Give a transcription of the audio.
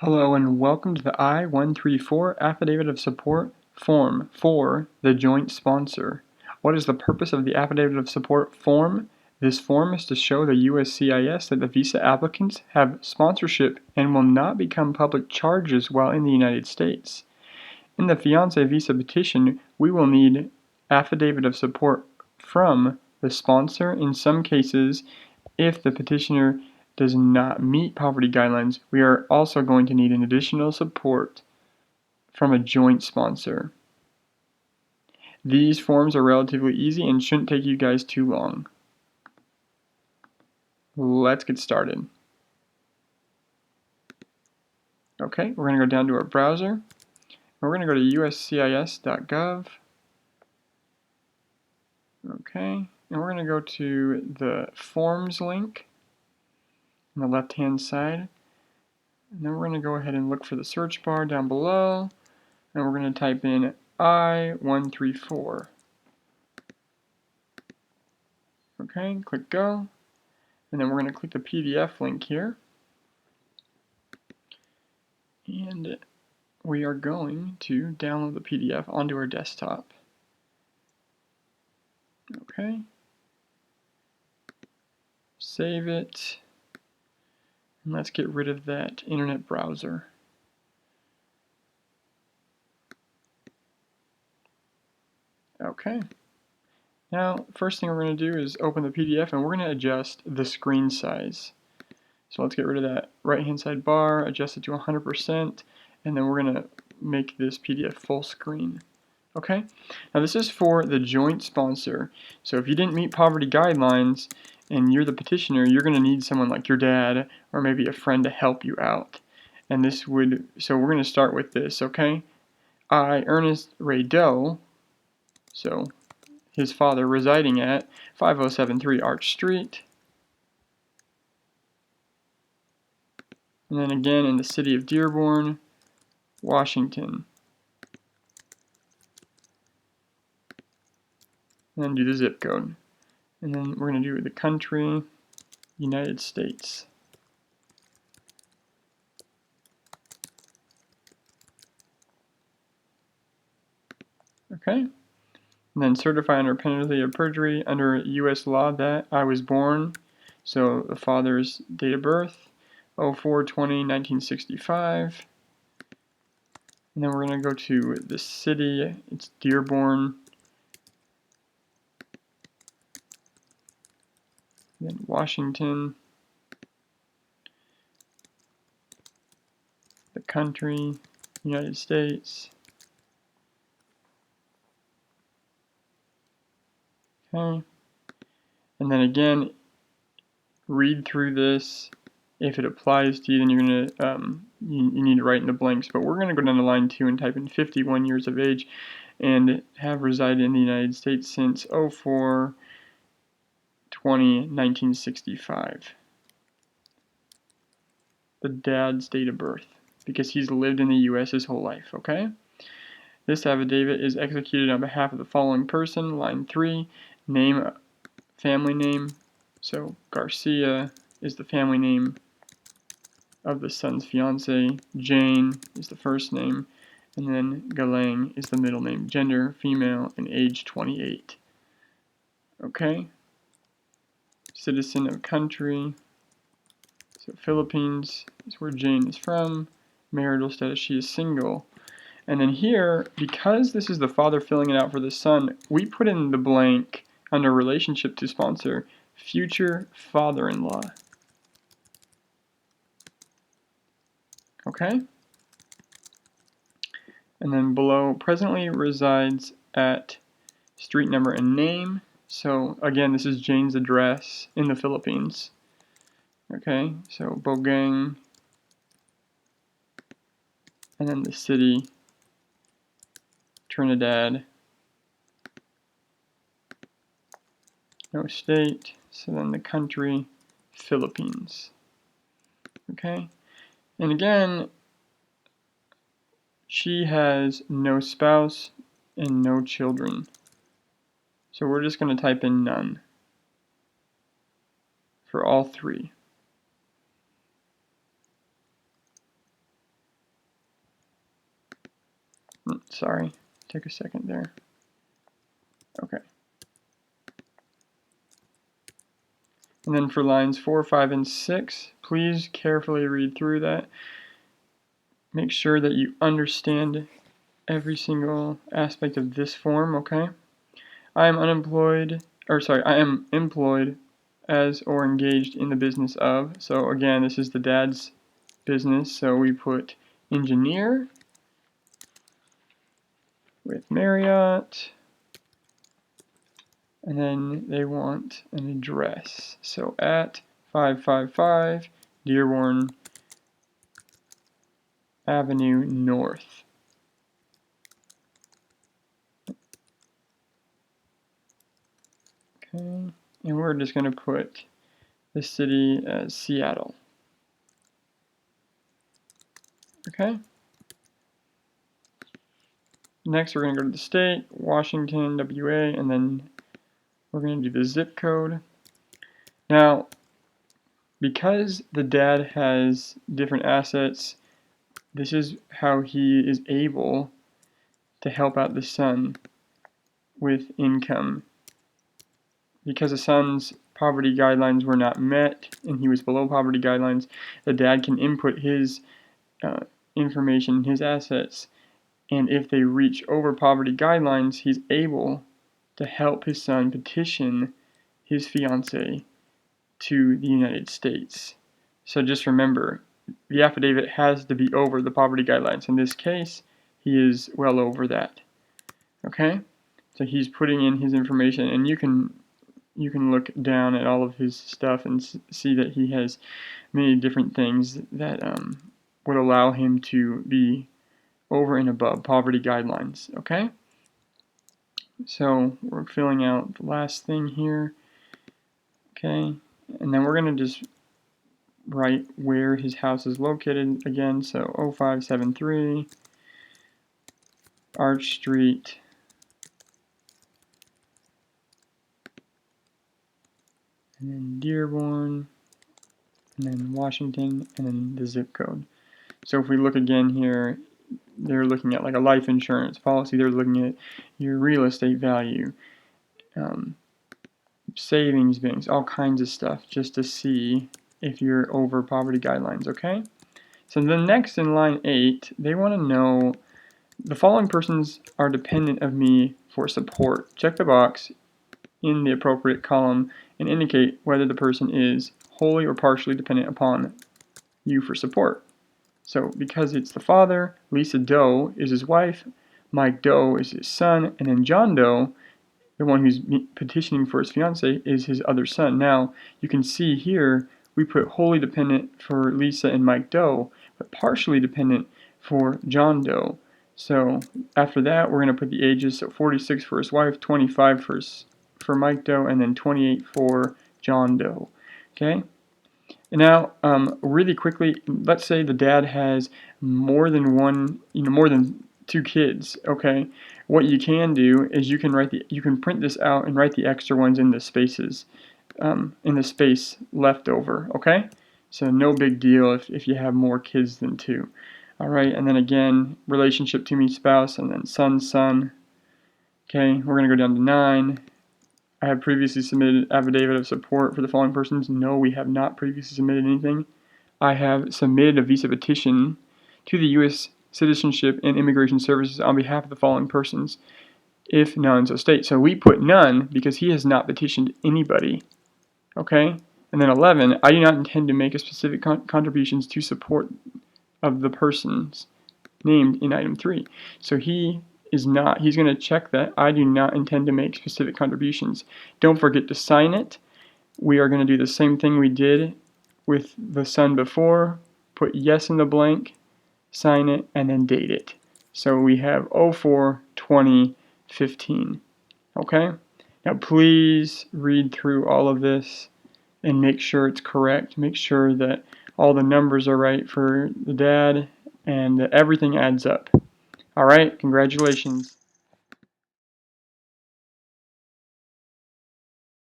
Hello and welcome to the I-134 Affidavit of Support form for the joint sponsor. What is the purpose of the Affidavit of Support form? This form is to show the USCIS that the visa applicants have sponsorship and will not become public charges while in the United States. In the fiancé visa petition, we will need affidavit of support from the sponsor in some cases. If the petitioner does not meet poverty guidelines, we are also going to need an additional support from a joint sponsor. These forms are relatively easy and shouldn't take you guys too long. Let's get started. Okay, we're going to go down to our browser. We're going to go to uscis.gov. Okay, and we're going to go to the forms link on the left hand side. And then we're going to go ahead and look for the search bar down below. And we're going to type in I-134. Okay, click go. And then we're going to click the PDF link here. And we are going to download the PDF onto our desktop. Okay. Save it. And let's get rid of that internet browser. Okay. Now, first thing we're going to do is open the PDF and we're going to adjust the screen size. So let's get rid of that right-hand side bar, adjust it to 100%, and then we're going to make this PDF full screen. Okay? Now this is for the joint sponsor. So if you didn't meet poverty guidelines and you're the petitioner, you're going to need someone like your dad or maybe a friend to help you out. And this would, so we're going to start with this, okay? I, Ernest Ray Doe, so his father residing at 5073 Arch Street, and then again in the city of Dearborn, Washington. And then do the zip code. And then we're going to do the country, United States. Okay? And then certify under penalty of perjury under U.S. law that I was born, so the father's date of birth, 04/20/1965. And then we're going to go to the city, it's Dearborn. Then Washington. The country, United States. Okay. And then again, read through this. If it applies to you, then you're going to you need to write in the blanks. But we're going to go down to line 2 and type in 51 years of age and have resided in the United States since 04/20/1965. The dad's date of birth, because he's lived in the U.S. his whole life, okay? This affidavit is executed on behalf of the following person. Line 3, name, family name. So Garcia is the family name of the son's fiancée. Jane is the first name. And then Galang is the middle name. Gender, female, and age 28. Okay? Citizen of country. So Philippines is where Jane is from. Marital status, she is single. And then here, because this is the father filling it out for the son, we put in the blank under relationship to sponsor, future father-in-law. Okay? And then below, presently resides at street number and name. So again, this is Jane's address in the Philippines. Okay, so Bogang. And then the city, Trinidad. No state. So then the country, Philippines. Okay? And again, she has no spouse and no children. So we're just going to type in none for all three. Sorry, take a second there. Okay. And then for lines 4, 5, and 6, please carefully read through that. Make sure that you understand every single aspect of this form, okay? I am employed as or engaged in the business of. So again, this is the dad's business, so we put engineer with Marriott, and then they want an address. So at 555 Dearborn Avenue North. Okay, and we're just going to put the city as Seattle. Okay. Next, we're going to go to the state, Washington, WA, and then we're going to do the zip code. Now, because the dad has different assets, this is how he is able to help out the son with income. Because the son's poverty guidelines were not met and he was below poverty guidelines, the dad can input his information, his assets, and if they reach over poverty guidelines, he's able to help his son petition his fiancée to the United States. So just remember, the affidavit has to be over the poverty guidelines. In this case, he is well over that. Okay? So he's putting in his information, and you can look down at all of his stuff and see that he has many different things that would allow him to be over and above poverty guidelines. Okay? So we're filling out the last thing here. Okay? And then we're going to just write where his house is located again. So 0573 Arch Street, and then Dearborn, and then Washington, and then the zip code. So if we look again here, they're looking at like a life insurance policy. They're looking at your real estate value, savings banks, all kinds of stuff, just to see if you're over poverty guidelines, okay? So then next in line 8, they want to know the following persons are dependent of me for support. Check the box in the appropriate column and indicate whether the person is wholly or partially dependent upon you for support. So because it's the father, Lisa Doe is his wife, Mike Doe is his son, and then John Doe, the one who's petitioning for his fiancée, is his other son. Now, you can see here we put wholly dependent for Lisa and Mike Doe, but partially dependent for John Doe. So after that, we're going to put the ages, so 46 for his wife, 25 for Mike Doe, and then 28 for John Doe. Okay? And now, really quickly, let's say the dad has more than one, more than 2 kids. Okay, what you can do is you can print this out and write the extra ones in the spaces, in the space left over. Okay, so no big deal if you have more kids than 2. All right, and then again, relationship to me, spouse, and then son. Okay, we're gonna go down to 9. I have previously submitted affidavit of support for the following persons. No, we have not previously submitted anything. I have submitted a visa petition to the U.S. Citizenship and Immigration Services on behalf of the following persons, if none, so state. So we put none because he has not petitioned anybody. Okay? And then 11, I do not intend to make a specific contributions to support of the persons named in item 3. So he's going to check that I do not intend to make specific contributions. Don't forget to sign it. We are going to do the same thing we did with the son before. Put yes in the blank, sign it, and then date it. So we have 04/20/15. Okay? Now please read through all of this and make sure it's correct. Make sure that all the numbers are right for the dad and that everything adds up. All right, congratulations.